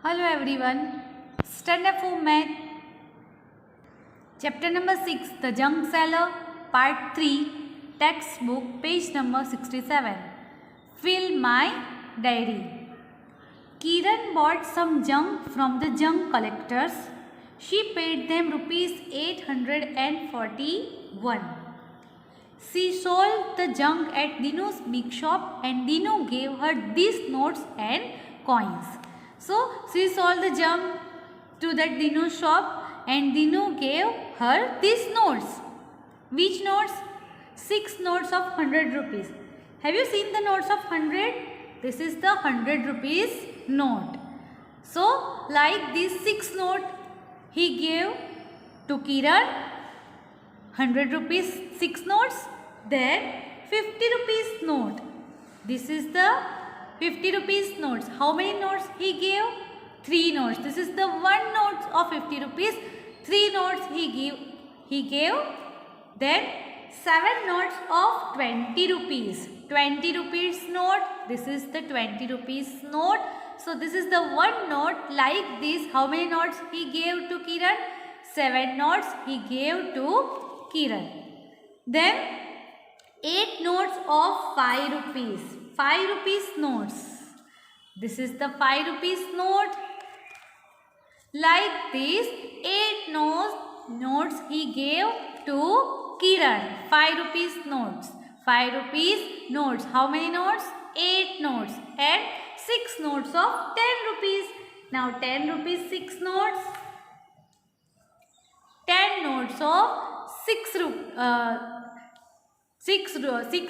Hello everyone. Stand up for math. Chapter number 6, The Junk Seller, Part 3, Textbook, page number 67. Fill my diary. Kiran bought some junk from the junk collectors. She paid them rupees 841. She sold the junk at Dinu's big shop and Dinu gave her these notes and coins. So, she sold the junk to that Dinu's shop and Dinu gave her these notes. Which notes? 6 notes of 100 rupees. Have you seen the notes of 100? This is the 100 rupees note. So, like these 6 notes, he gave to Kiran 100 rupees 6 notes, then 50 rupees note. This is the 50 rupees notes. How many notes he gave? 3 notes. This is the one note of 50 rupees. 3 notes he gave. Then 7 notes of 20 rupees. 20 rupees note. This is the 20 rupees note. So this is the one note like this. How many notes he gave to Kiran? 7 notes he gave to Kiran. Then 8 notes of 5 rupees. 5 rupees notes. This is the 5 rupees note. Like this 8 notes he gave to Kiran. 5 rupees notes. 5 rupees notes. How many notes? 8 notes and 6 notes of 10 rupees. Now 10 rupees 6 notes. 10 notes of 6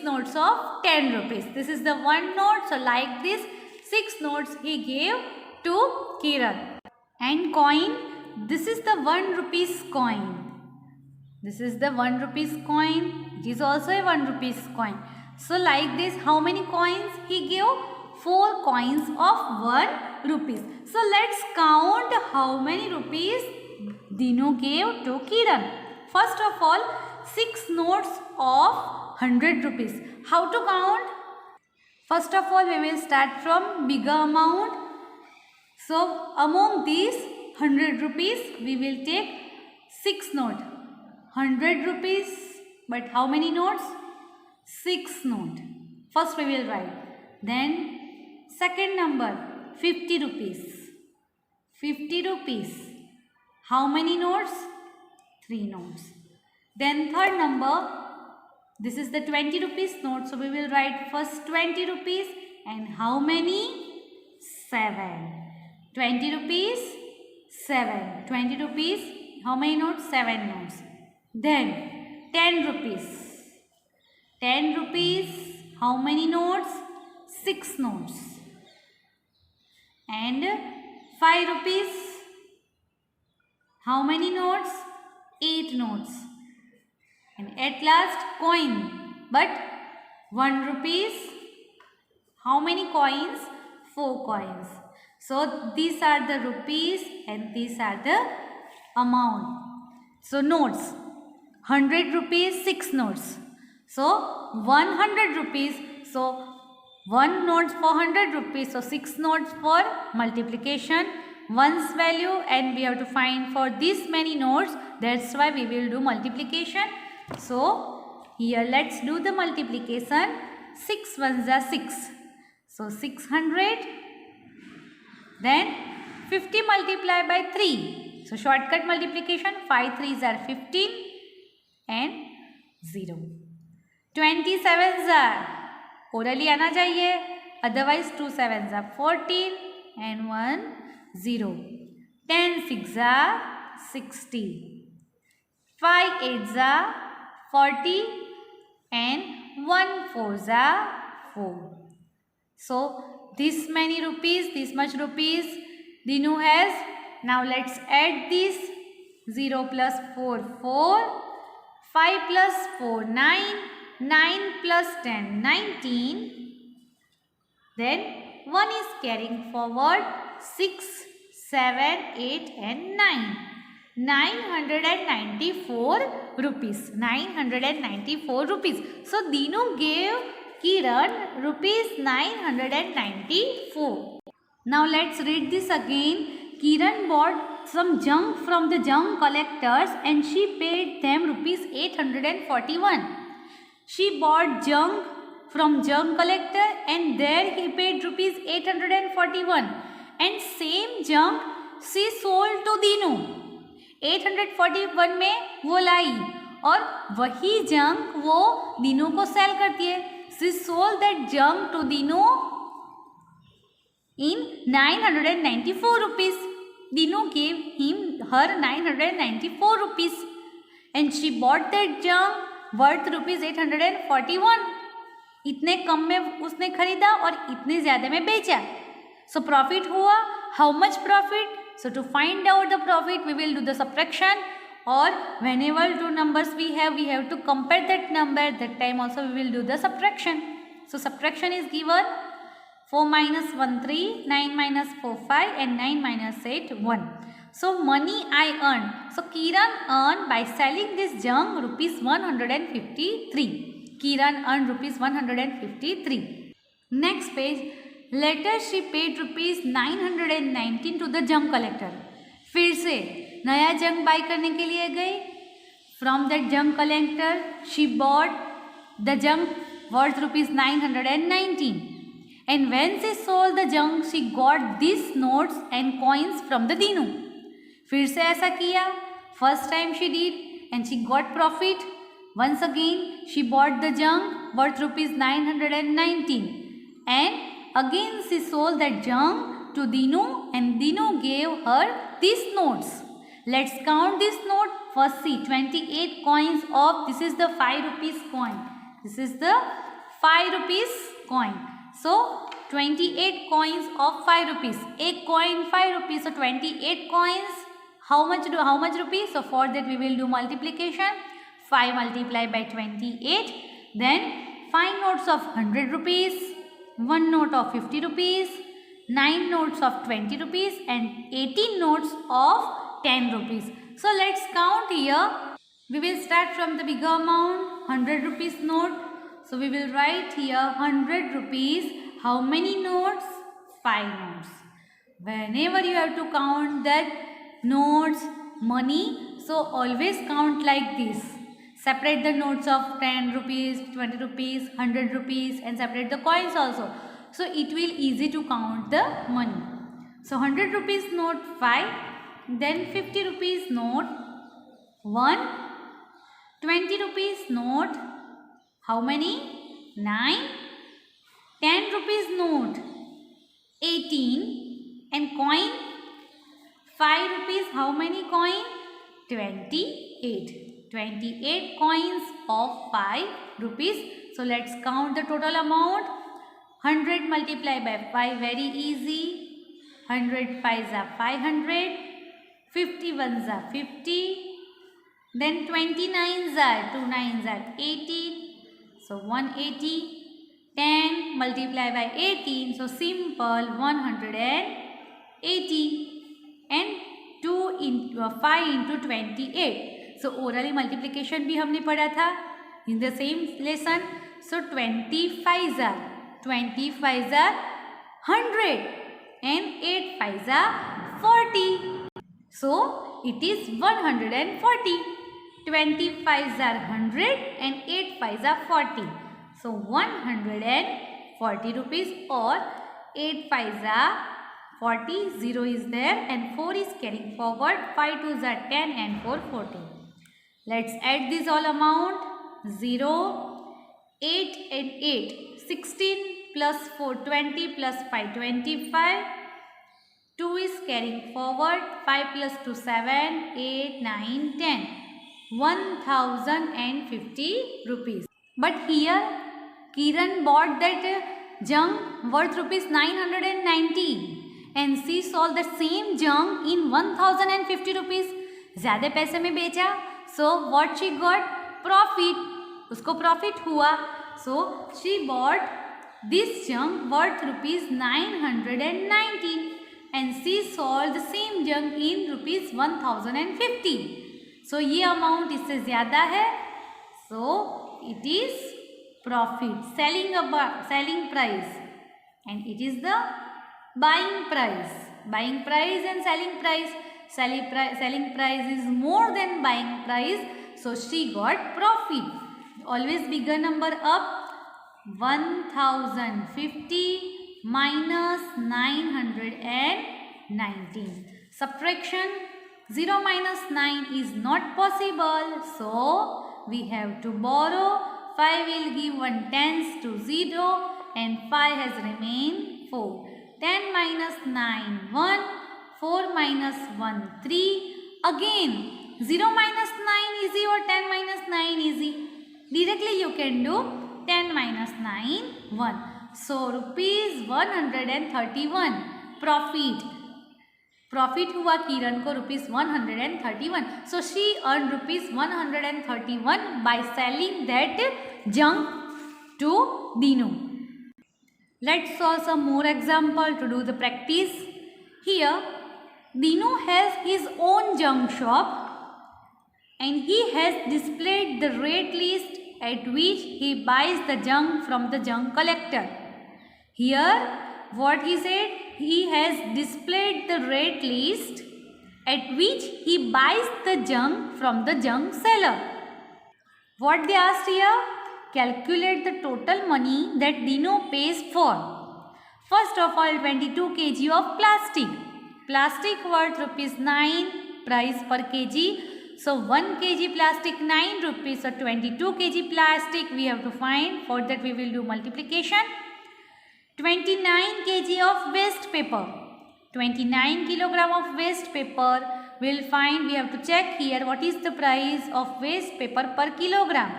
notes of 10 rupees. This is the one note. So like this 6 notes he gave to Kiran. And coin. This is the 1 rupees coin. This is the 1 rupees coin. It is also a 1 rupees coin. So like this, how many coins he gave? 4 coins of 1 rupees. So let's count how many rupees Dinu gave to Kiran. First of all, 6 notes of 100 rupees. How to count? First of all, we will start from bigger amount. So among these 100 rupees, we will take 6 notes. 100 rupees, but how many notes? 6 notes. First we will write. Then second number, 50 rupees. 50 rupees. How many notes? 3 notes. Then third number, this is the 20 rupees note. So we will write first 20 rupees and how many? 7. 20 rupees, 7. 20 rupees, how many notes? 7 notes. Then 10 rupees. 10 rupees, how many notes? 6 notes. And 5 rupees, how many notes? 8 notes. And at last coin. But 1 rupees, how many coins? 4 coins. So these are the rupees and these are the amount. So notes. 100 rupees, 6 notes. So 100 rupees. So 1 note for 100 rupees. So 6 notes for multiplication. 1's value and we have to find for this many notes. That's why we will do multiplication. So here let's do the multiplication. 6 ones are 6. So 600. Then 50 multiplied by 3. So shortcut multiplication. 5 3s are 15 and 0. 27s are orally आना चाहिए. Otherwise 2 7s are 14 and 1 0. 10 6s are 60. 5 8s are 40 and 1 4s are 4. So this many rupees, this much rupees Dinu has. Now let's add this. 0 plus 4 4. 5 plus 4 9. 9 plus 10 19. Then 1 is carrying forward 6, 7, 8 and 9. 994 rupees. 994 rupees. So Dinu gave Kiran rupees 994. Now let's read this again. Kiran bought some junk from the junk collectors and she paid them rupees 841. She bought junk from junk collector and there he paid rupees 841. And same junk she sold to Dinu. 841 में वो लाई और वही junk वो दीनू को cell करती है. She sold that junk to Dinu in 994 rupees. Dinu gave him her 994 rupees and she bought that junk worth rupees 841. इतने कम में उसने खरीदा और इतने ज़्यादा में बेचा. So profit हुआ. How much profit? So to find out the profit, we will do the subtraction, or whenever two numbers we have to compare that number. That time also we will do the subtraction. So subtraction is given 4 minus 1 3, 9 minus 4 5 and 9 minus 8 1. So money I earned. So Kiran earned by selling this junk rupees 153. Kiran earned rupees 153. Next page. Later she paid rupees 919 to the junk collector. फिर से नया junk bye करने के लिए गई. From that junk collector she bought the junk worth rupees 919. And when she sold the junk she got these notes and coins from the Dinu. फिर से ऐसा किया. First time she did and she got profit. Once again she bought the junk worth rupees 919 and again she sold that junk to Dinu and Dinu gave her these notes. Let's count this note. First see 28 coins of, this is the 5 rupees coin. This is the 5 rupees coin. So 28 coins of 5 rupees. A coin 5 rupees. So 28 coins. How much rupees? So for that we will do multiplication. 5 multiplied by 28. Then 5 notes of 100 rupees. 1 note of 50 rupees, 9 notes of 20 rupees and 18 notes of 10 rupees. So let's count here. We will start from the bigger amount, 100 rupees note. So we will write here 100 rupees. How many notes? 5 notes. Whenever you have to count that notes, money, so always count like this. Separate the notes of 10 rupees, 20 rupees, 100 rupees and separate the coins also. So it will easy to count the money. So 100 rupees note 5, then 50 rupees note 1, 20 rupees note, how many? 9, 10 rupees note 18 and coin 5 rupees, how many coin? 28. 28 coins of 5 rupees. So let's count the total amount. 100 multiplied by 5, very easy. 100 5s are 500. 50 1s are 50. Then 29s are 2 9s are 18. So 180. 10 multiplied by 18. So simple 180. And 2 into 5 into 28. So orally multiplication भी हमने पढ़ा था in the same lesson. So 25s are 100 and 8 5s are 40. So it is 140. 25s are 100 and 8 5s are 40. So 140 rupees or 8 5s are 40. 0 is there and 4 is carrying forward. 5 2s are 10 and 4 40. Let's add this all amount. 0, 8 and 8. 16 plus 4 20 plus 5 25. 2 is carrying forward. 5 plus 2 7, 8, 9, 10. 1050 rupees. But here Kiran bought that junk worth rupees 990 and she sold the same junk in 1050 rupees. ज़्यादा पैसे में बेचा. So what she got? Profit. उसको profit हुआ. So she bought this junk worth rupees 990 and she sold the same junk in rupees 1050. So ये amount इससे ज़्यादा है. So it is profit, selling price, and it is the Buying price. Buying price and selling price. Selling price is more than buying price. So she got profit. Always bigger number up. 1050 minus 919. Subtraction. 0 minus 9 is not possible. So we have to borrow. 5 will give 1 tens to 0 and 5 has remained 4. 10 minus 9 1. 4 minus 1 3. Again 0 minus 9 easy or 10 minus 9 easy? Directly you can do 10 minus 9 1. So rupees 131 profit. Profit हुआ किरण को ₹131. So she earn ₹131 by selling that junk to Dinu. Let's solve some more example to do the practice. Here Dinu has his own junk shop and he has displayed the rate list at which he buys the junk from the junk collector. Here what he said? He has displayed the rate list at which he buys the junk from the junk seller. What they asked here? Calculate the total money that Dino pays for. First of all, 22 kg of plastic. Plastic worth ₹9 price per kg. So 1 kg plastic 9 rupees. So 22 kg plastic we have to find. For that we will do multiplication. 29 kg of waste paper. 29 kilogram of waste paper will find. We have to check here what is the price of waste paper per kilogram.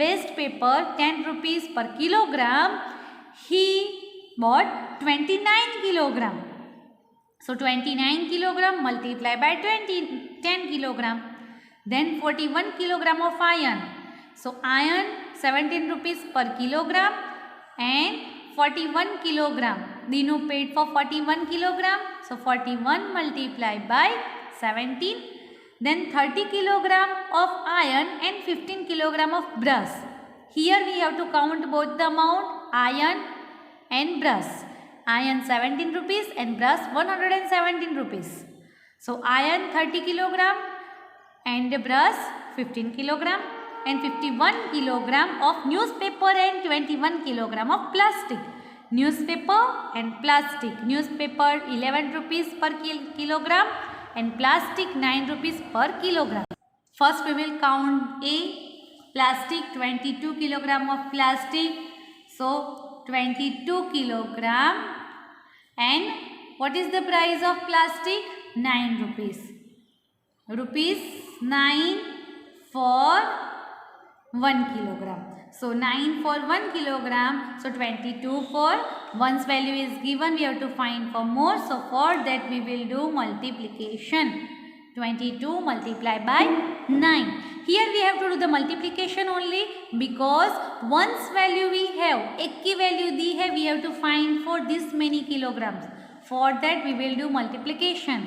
Waste paper 10 rupees per kilogram. He bought 29 kilogram. So 29 kilogram multiplied by 10 kilogram. Then 41 kilogram of iron. So iron 17 rupees per kilogram and 41 kilogram. Dinu paid for 41 kilogram. So 41 multiplied by 17. Then 30 kilogram of iron and 15 kilogram of brass. Here we have to count both the amount iron and brass. Iron 17 rupees and brass 117 rupees. So iron 30 kilogram and brass 15 kilogram. And 51 kilogram of newspaper and 21 kilogram of plastic. Newspaper and plastic. Newspaper 11 rupees per kilogram and plastic 9 rupees per kilogram. First we will count A. Plastic 22 kilogram of plastic. So 22 kilogram. And what is the price of plastic? 9 rupees. Rupees 9 for 1 kilogram. So 9 for 1 kilogram. So 22 for 1's value is given. We have to find for more. So for that we will do multiplication. 22 multiplied by 9. Here we have to do the multiplication only because 1's value we have. एक की value दी है. We have to find for this many kilograms. For that we will do multiplication.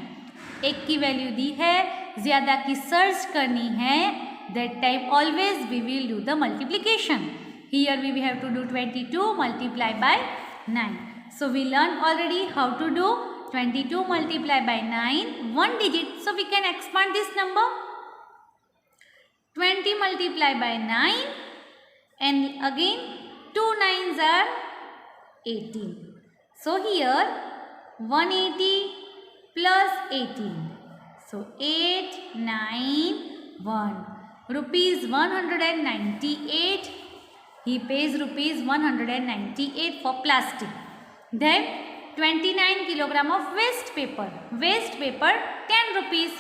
एक की value दी है. ज़्यादा की search करनी है. That time always we will do the multiplication. Here we have to do 22 multiplied by 9. So we learned already how to do 22 multiplied by 9, 1 digit. So we can expand this number. 20 multiplied by 9 and again 2 9s are 18. So here 180 plus 18. So 8, 9, 1. Rupees 198. He pays rupees 198 for plastic. Then 29 kilogram of waste paper. Waste paper 10 rupees.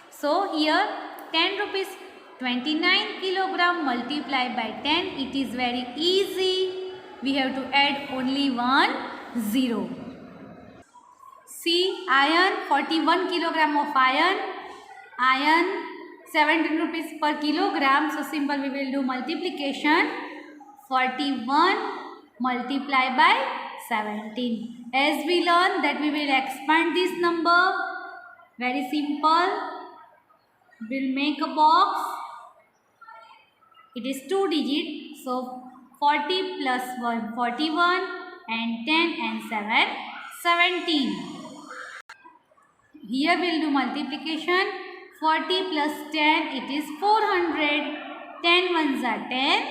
So here 10 rupees. 29 kilogram multiplied by 10. It is very easy. We have to add only 1 0. See, iron 41 kilogram of iron. Iron 17 rupees per kilogram. So simple we will do multiplication. 41 multiplied by 17. As we learn that we will expand this number. Very simple. We'll make a box. It is 2 digit. So 40 plus 1 41 and 10 and 7 17. Here we'll do multiplication. 40 plus 10, it is 400. 10 ones are 10.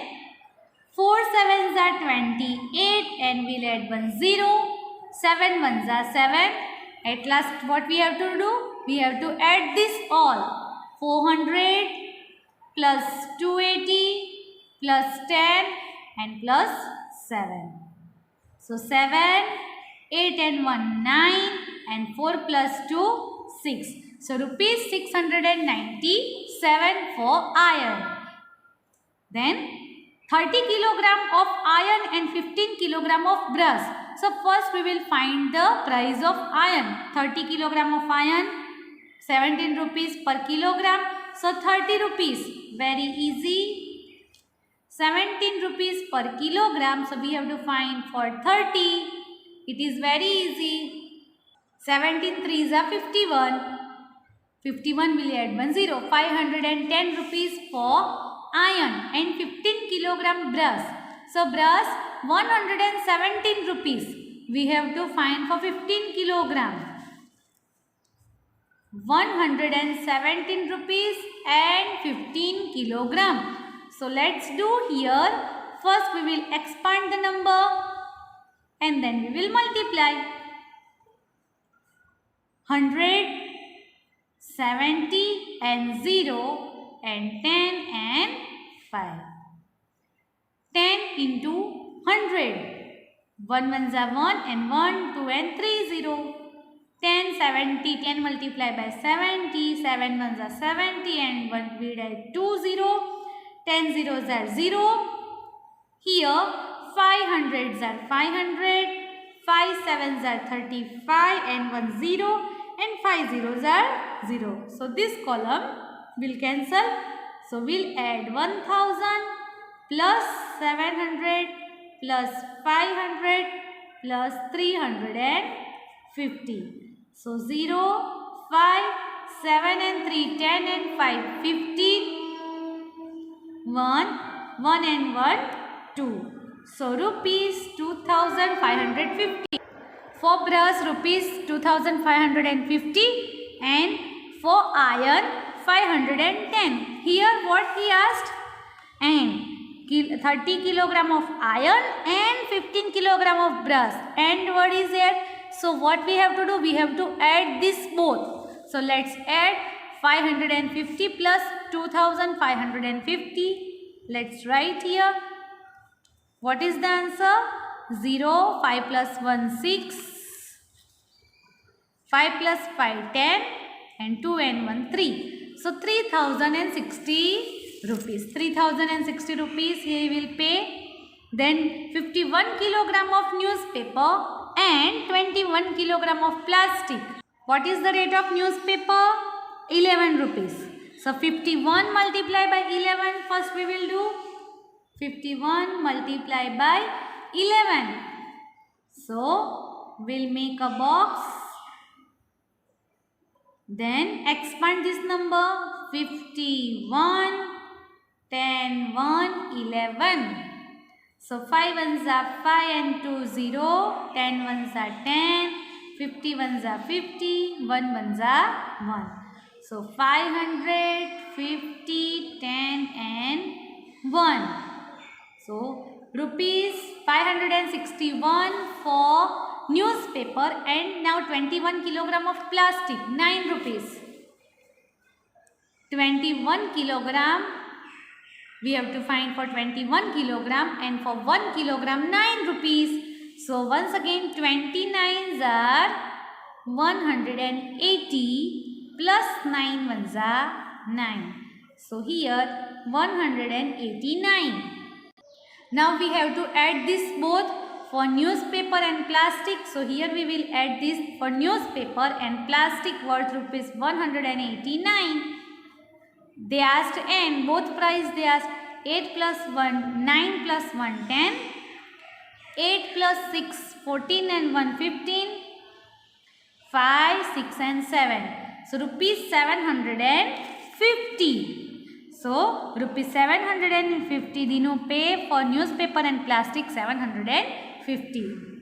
4 sevens are 28 and we'll add 1 0. 7 ones are 7. At last what we have to do? We have to add this all. 400 plus 280 plus 10 and plus 7. So 7, 8 and 1 9 and 4 plus 2 6. So rupees 697 for iron. Then 30 kilogram of iron and 15 kilogram of brass. So first we will find the price of iron. 30 kilogram of iron, 17 rupees per kilogram. So 30 rupees, very easy. 17 rupees per kilogram. So we have to find for 30. It is very easy. 17 threes are 51. 51 will add 1 0. 510 rupees for iron and 15 kilogram brass. So brass 117 rupees. We have to find for 15 kilogram. 117 rupees and 15 kilogram. So let's do here. First we will expand the number and then we will multiply. 100, 70 and 0 and 10 and 5. 10 into 100. 1 ones are 1 and 1, 2 and 3 0. 10, 70, 10 multiplied by 70, 7 ones are 70 and 1 we add 2 0. 10 zeros are 0. Here 5 hundreds are 500, 5 sevens are 35 and 1 0 and 5 zeros are 0. So this column will cancel. So we'll add 1000 plus 700 plus 500 plus 350. So 0, 5, 7 and 3, 10 and 5, 15. 1, 1 and 1, 2. So rupees 2550. For brass rupees 2550 and for iron 510. Here what he asked? And 30 kilogram of iron and 15 kilogram of brass. And what is it? So what we have to do? We have to add this both. So let's add 550 plus 2550. Let's write here. What is the answer? 0, 5 plus 1, 6. 5 plus 5, 10 and 2 and 1, 3. So 3060 rupees. 3060 rupees he will pay. Then 51 kilogram of newspaper and 21 kilogram of plastic. What is the rate of newspaper? 11 rupees. So 51 multiplied by 11. First we will do 51 multiplied by 11. So we'll make a box. Then expand this number. 51, 10, 1, 11. So 5 ones are 5 and 2 0. 10 ones are 10. 50 ones are 50. 1 ones are 1. So 500, 50, 10 and 1. So rupees 561 for newspaper and now 21 kilogram of plastic, 9 rupees. 21 kilogram we have to find for 21 kilogram and for 1 kilogram 9 rupees. So once again 29s are 180 plus 9 ones are 9. So here 189. Now we have to add this both for newspaper and plastic. So here we will add this for newspaper and plastic worth rupees 189. They asked n, both price they asked 8 plus 1, 9 plus 1, 10. 8 plus 6, 14 and 1, 15. 5, 6 and 7. So rupees 750. So rupees 750 dino pay for newspaper and plastic 750.